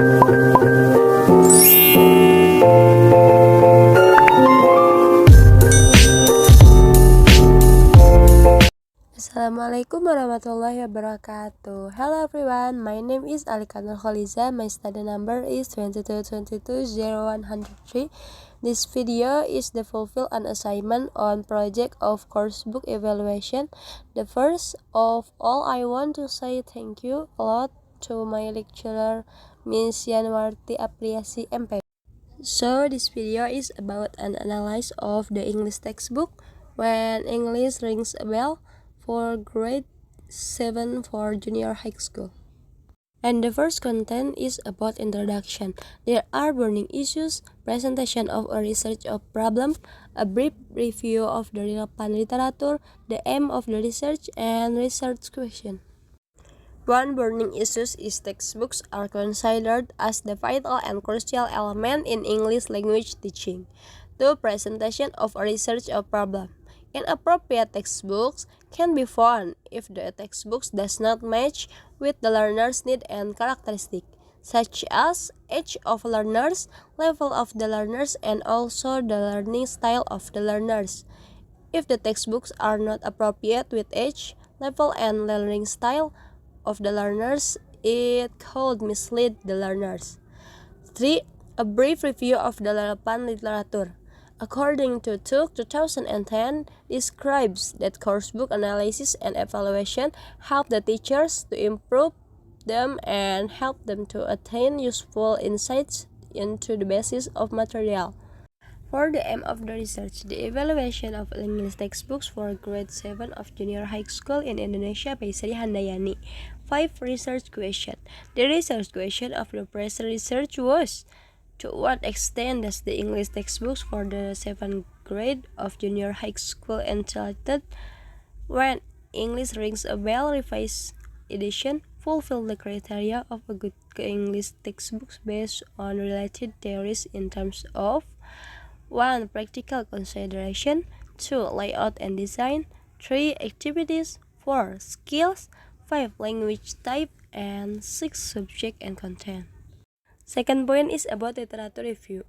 Assalamualaikum warahmatullahi wabarakatuh. Hello everyone, my name is Nurkholizah. My study number is 22220103. This video is the fulfill an assignment on project of Coursebook evaluation. The first of all, I want to say thank you a lot to my lecturer, Miss Yanwarti Apriasi MP. So this video is about an analysis of the English textbook when English rings a bell for grade 7 for junior high school. And the first content is about introduction. There are burning issues, presentation of a research of problem, a brief review of the relevant literature, the aim of the research, and research question. One burning issue is textbooks are considered as the vital and crucial element in English language teaching. 2. Presentation of a research or problem. Inappropriate textbooks can be found if the textbook does not match with the learner's need and characteristic, such as age of learners, level of the learners, and also the learning style of the learners. If the textbooks are not appropriate with age, level, and learning style of the learners, it could mislead the learners. 3. A brief review of the relevant literature. According to 2010, describes that coursebook analysis and evaluation help the teachers to improve them and help them to attain useful insights into the basis of material. For the aim of the research, the evaluation of English textbooks for grade 7 of junior high school in Indonesia by Sri Handayani. 5. Research question. The research question of the present research was, to what extent does the English textbooks for the 7th grade of junior high school entitled When English Rings a Bell revised edition fulfill the criteria of a good English textbooks based on related theories in terms of 1. Practical consideration, 2. Layout and design, 3. Activities, 4. Skills, 5. Language type, and 6. Subject and content. Second point is about literature review.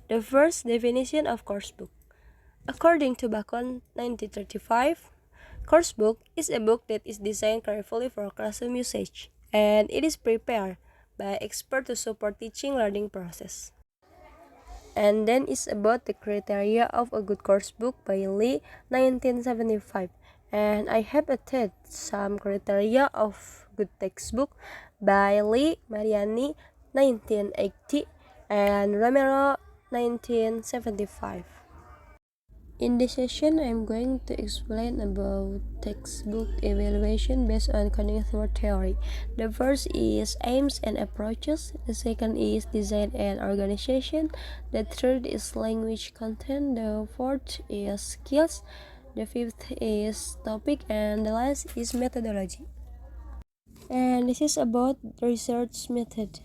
The first definition of coursebook. According to Bacon 1935, coursebook is a book that is designed carefully for classroom usage, and it is prepared by experts to support teaching learning process. And then it's about the criteria of a good coursebook by Lee 1975. And I have added some criteria of good textbook by Lee Mariani 1980 and Romero 1975. In this session, I'm going to explain about textbook evaluation based on cognitive theory. The first is aims and approaches. The second is design and organization. The third is language content. The fourth is skills. The fifth is topic, and the last is methodology. And this is about research method.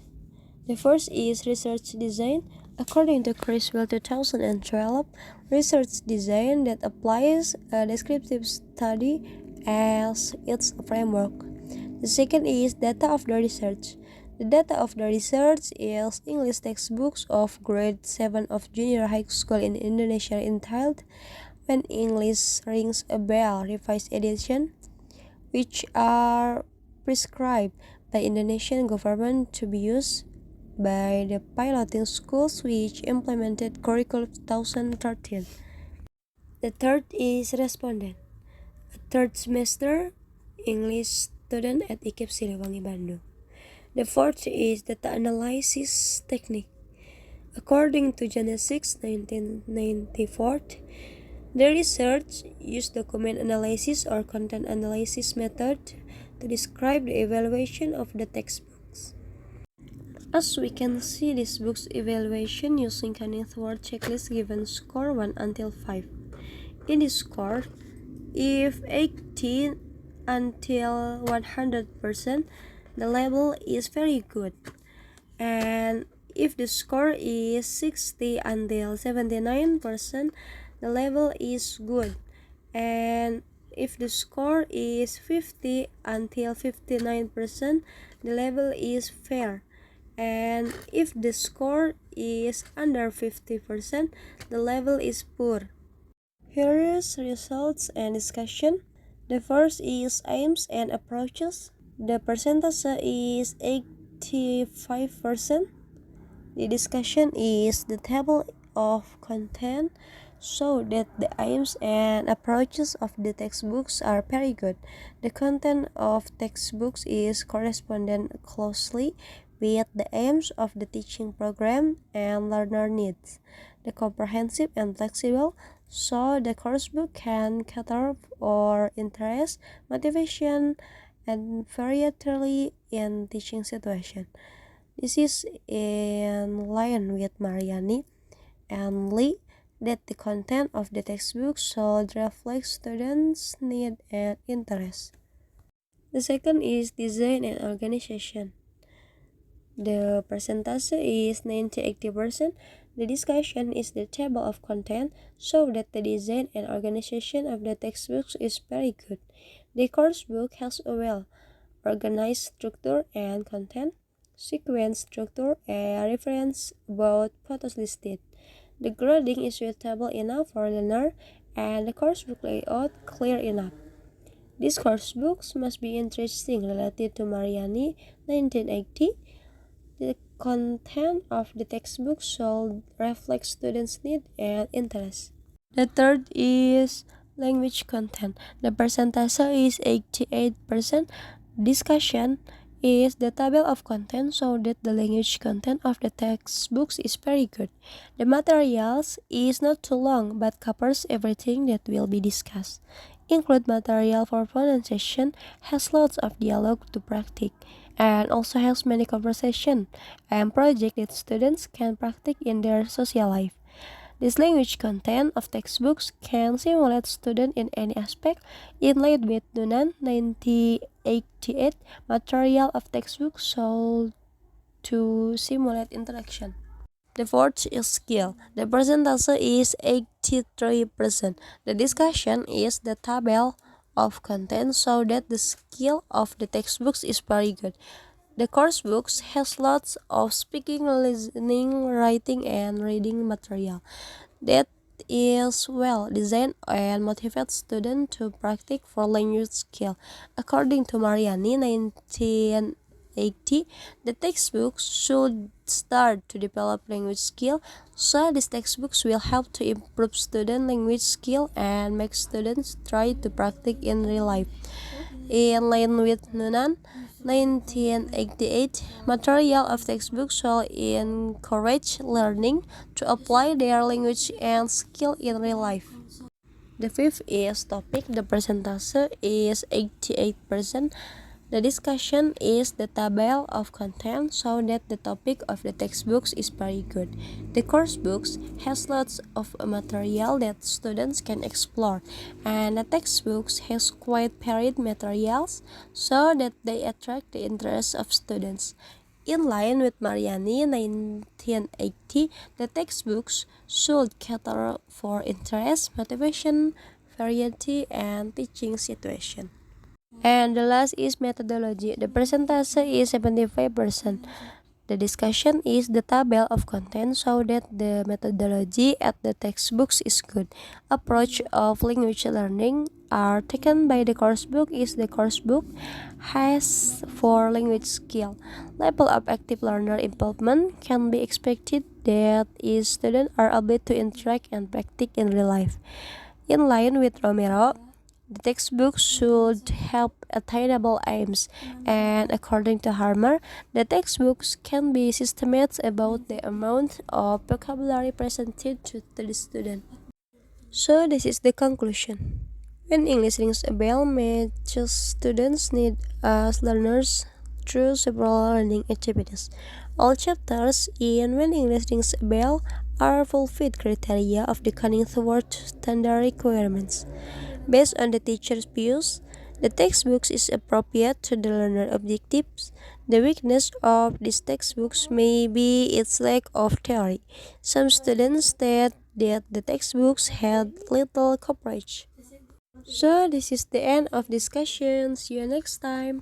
The first is research design. According to Coursebook 2012, research design that applies a descriptive study as its framework. The second is data of the research. The data of the research is English textbooks of grade 7 of junior high school in Indonesia entitled When English Rings a Bell revised edition, which are prescribed by Indonesian government to be used by the piloting schools which implemented curriculum 2013. The third is respondent, a third semester English student at IKIP Siliwangi, Bandung. The fourth is data analysis technique. According to Genesis 1994, the research used document analysis or content analysis method to describe the evaluation of the textbooks. As we can see, this book's evaluation using cognitive checklist given score 1 until 5. In this score, if 80 until 100%, the level is very good. And if the score is 60 until 79%, the level is good. And if the score is 50 until 59%, the level is fair. and if the score is under 50%, the level is poor. Here is results and discussion. The first is aims and approaches. The percentage is 85%. The discussion is the table of content so that the aims and approaches of the textbooks are very good. The content of textbooks is correspondent closely with the aims of the teaching program and learner needs. The comprehensive and flexible so the coursebook can cater for interest, motivation, and variety in teaching situation. This is in line with Mariani and Lee that the content of the textbook should reflect students' need and interest. The second is design and organization. The percentage is 90-80%. The discussion is the table of content so that the design and organization of the textbooks is very good. The coursebook has a well organized structure and content, sequence structure, and reference about photos listed. The grading is suitable enough for learner and the coursebook layout clear enough. These coursebooks must be interesting related to Mariani 1980. The content of the textbook should reflect students' need and interest. The third is language content. The percentage is 88%. Discussion is the table of content so that the language content of the textbooks is very good. The materials is not too long but covers everything that will be discussed. Include material for pronunciation, has lots of dialogue to practice, and also has many conversation and project that students can practice in their social life. This language content of textbooks can simulate students in any aspect. In line with Nunan 1988, material of textbooks sold to simulate interaction. The fourth is skill. The percentage is 83%. The discussion is the table of content so that the skill of the textbooks is very good. The coursebooks has lots of speaking, listening, writing, and reading material that is well designed and motivates students to practice for language skill. According to Mariani 1980, the textbooks should start to develop language skill, so these textbooks will help to improve student language skill and make students try to practice in real life. In line with Nunan 1988, material of textbooks shall encourage learning to apply their language and skill in real life. The fifth is topic. The percentage is 88%. The discussion is the table of content so that the topic of the textbooks is very good. The course books has lots of material that students can explore, and the textbooks has quite varied materials so that they attract the interest of students. In line with Mariani 1980, the textbooks should cater for interest, motivation, variety, and teaching situation. And the last is methodology. The percentage is 75%. The discussion is the table of content so that the methodology at the textbooks is good. Approach of language learning are taken by the coursebook is the coursebook has for language skill. Level of active learner involvement can be expected that is students are able to interact and practice in real life. In line with Romero, the textbook should help attainable aims, and according to Harmer, the textbooks can be systematic about the amount of vocabulary presented to the student. So this is the conclusion. When English rings a bell, matches students need as learners through several learning activities. All chapters in When English Rings a Bell are fulfilled criteria of the cunning toward standard requirements. Based on the teacher's views, the textbooks is appropriate to the learner objectives. The weakness of these textbooks may be its lack of theory. Some students state that the textbooks had little coverage. So this is the end of discussion. See you next time.